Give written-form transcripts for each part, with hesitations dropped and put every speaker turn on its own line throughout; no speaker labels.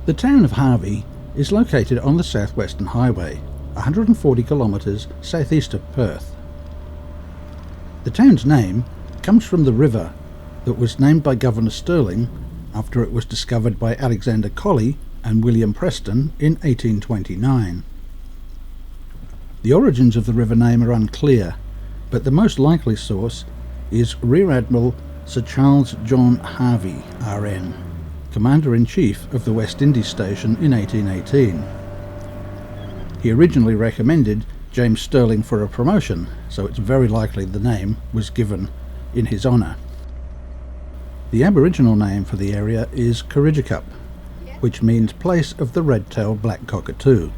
The town of Harvey is located on the Southwestern Highway, 140 kilometres southeast of Perth. The town's name comes from the river that was named by Governor Stirling after it was discovered by Alexander Colley and William Preston in 1829. The origins of the river name are unclear, but the most likely source is Rear Admiral Sir Charles John Harvey, RN, Commander-in-Chief of the West Indies Station in 1818. He originally recommended James Stirling for a promotion, so it's very likely the name was given in his honour. The Aboriginal name for the area is Corrigicup, which means place of the red-tailed black cockatoo.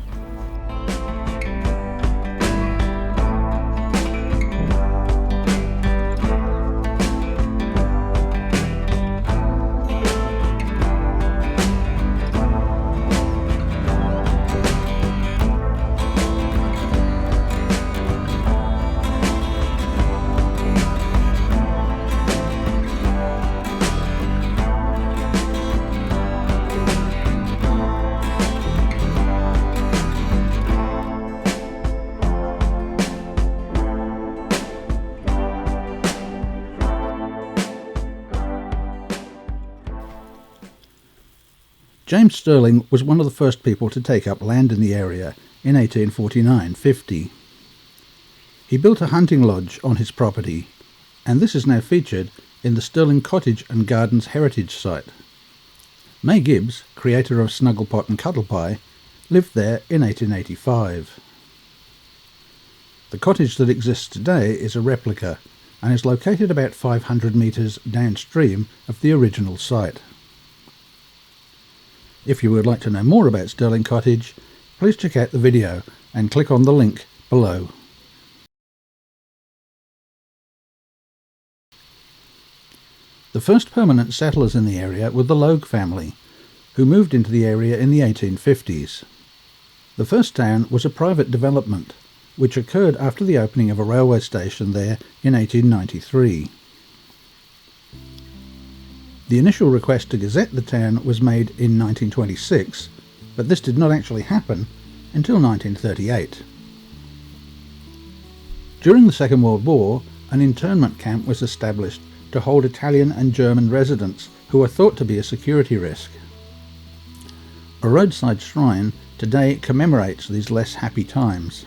James Stirling was one of the first people to take up land in the area in 1849-50. He built a hunting lodge on his property, and this is now featured in the Stirling Cottage and Gardens Heritage Site. May Gibbs, creator of Snugglepot and Cuddlepie, lived there in 1885. The cottage that exists today is a replica and is located about 500 metres downstream of the original site. If you would like to know more about Stirling Cottage, please check out the video and click on the link below. The first permanent settlers in the area were the Logue family, who moved into the area in the 1850s. The first town was a private development, which occurred after the opening of a railway station there in 1893. The initial request to gazette the town was made in 1926, but this did not actually happen until 1938. During the Second World War, an internment camp was established to hold Italian and German residents who were thought to be a security risk. A roadside shrine today commemorates these less happy times.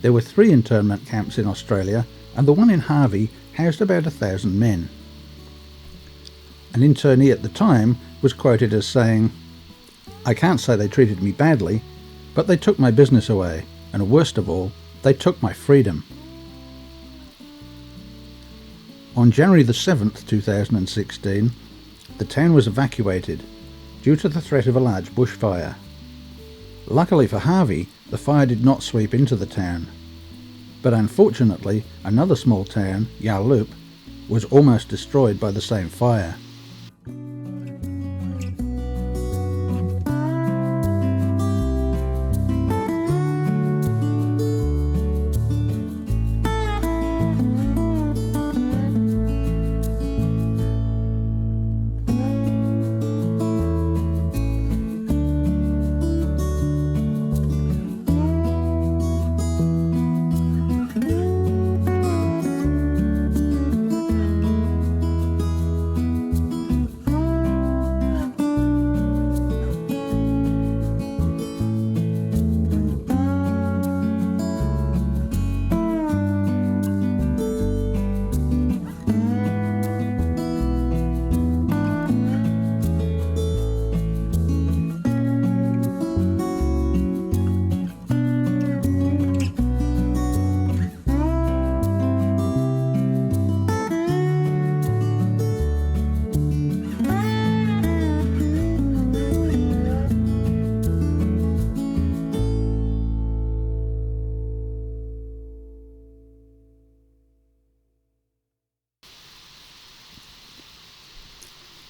There were 3 internment camps in Australia, and the one in Harvey housed about 1,000 men. An internee at the time was quoted as saying, "I can't say they treated me badly, but they took my business away, and worst of all, they took my freedom." On January the 7th, 2016, the town was evacuated due to the threat of a large bushfire. Luckily for Harvey, the fire did not sweep into the town, but unfortunately another small town, Yarloop, was almost destroyed by the same fire.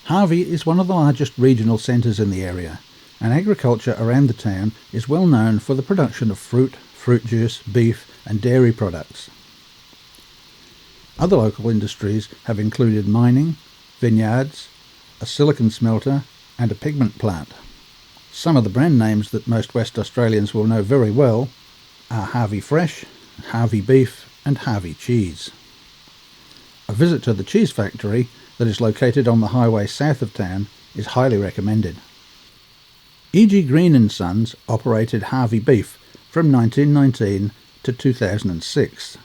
Harvey is one of the largest regional centres in the area, and agriculture around the town is well known for the production of fruit, fruit juice, beef and dairy products. Other local industries have included mining, vineyards, a silicon smelter, and a pigment plant. Some of the brand names that most West Australians will know very well are Harvey Fresh, Harvey Beef and Harvey Cheese. A visit to the cheese factory that is located on the highway south of town is highly recommended. E.G. Green & Sons operated Harvey Beef from 1919 to 2006.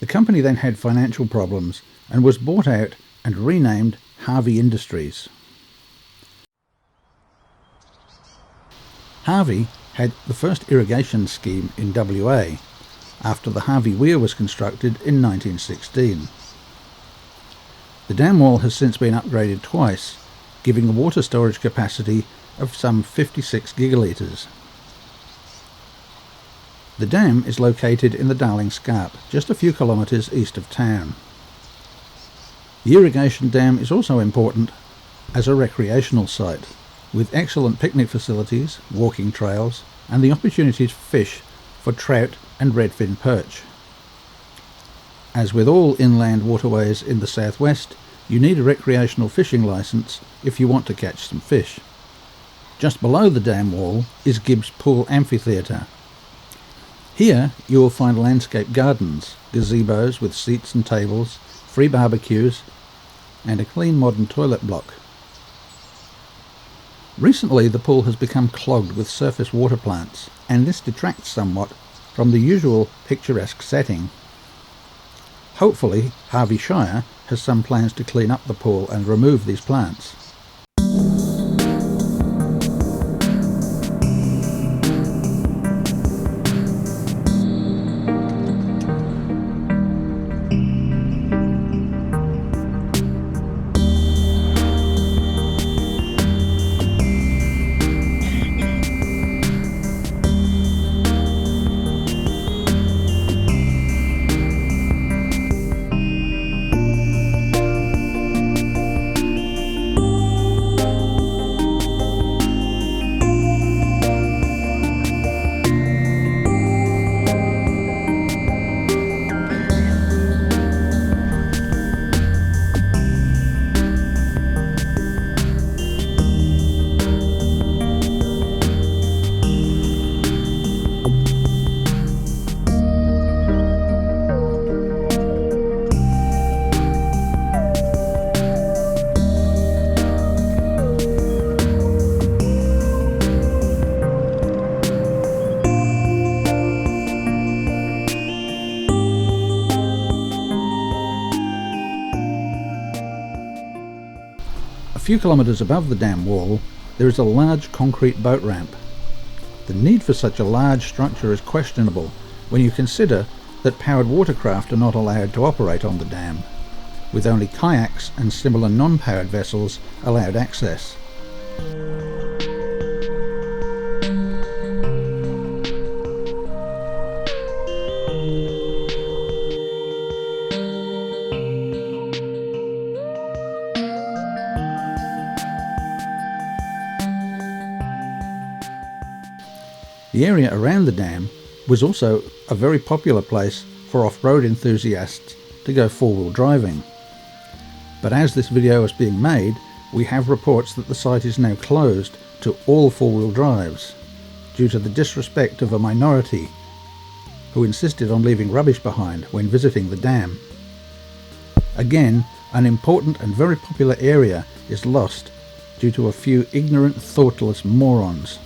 The company then had financial problems and was bought out and renamed Harvey Industries. Harvey had the first irrigation scheme in WA after the Harvey Weir was constructed in 1916. The dam wall has since been upgraded twice, giving a water storage capacity of some 56 gigalitres. The dam is located in the Darling Scarp, just a few kilometres east of town. The irrigation dam is also important as a recreational site, with excellent picnic facilities, walking trails, and the opportunity to fish for trout and redfin perch. As with all inland waterways in the southwest, you need a recreational fishing licence if you want to catch some fish. Just below the dam wall is Gibbs Pool Amphitheatre. Here you will find landscape gardens, gazebos with seats and tables, free barbecues, and a clean modern toilet block. Recently the pool has become clogged with surface water plants, and this detracts somewhat from the usual picturesque setting. Hopefully Harvey Shire has some plans to clean up the pool and remove these plants. A few kilometres above the dam wall there is a large concrete boat ramp. The need for such a large structure is questionable when you consider that powered watercraft are not allowed to operate on the dam, with only kayaks and similar non-powered vessels allowed access. The area around the dam was also a very popular place for off-road enthusiasts to go four-wheel driving. But as this video is being made, we have reports that the site is now closed to all four-wheel drives due to the disrespect of a minority who insisted on leaving rubbish behind when visiting the dam. Again, an important and very popular area is lost due to a few ignorant, thoughtless morons.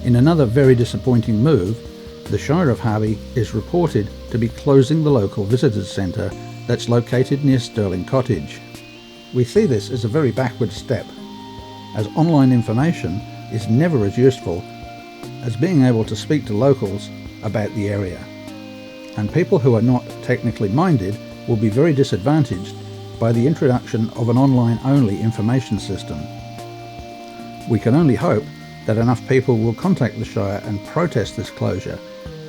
In another very disappointing move, the Shire of Harvey is reported to be closing the local visitors centre that's located near Stirling Cottage. We see this as a very backward step, as online information is never as useful as being able to speak to locals about the area. And people who are not technically minded will be very disadvantaged by the introduction of an online-only information system. We can only hope that enough people will contact the Shire and protest this closure,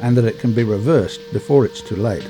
and that it can be reversed before it's too late.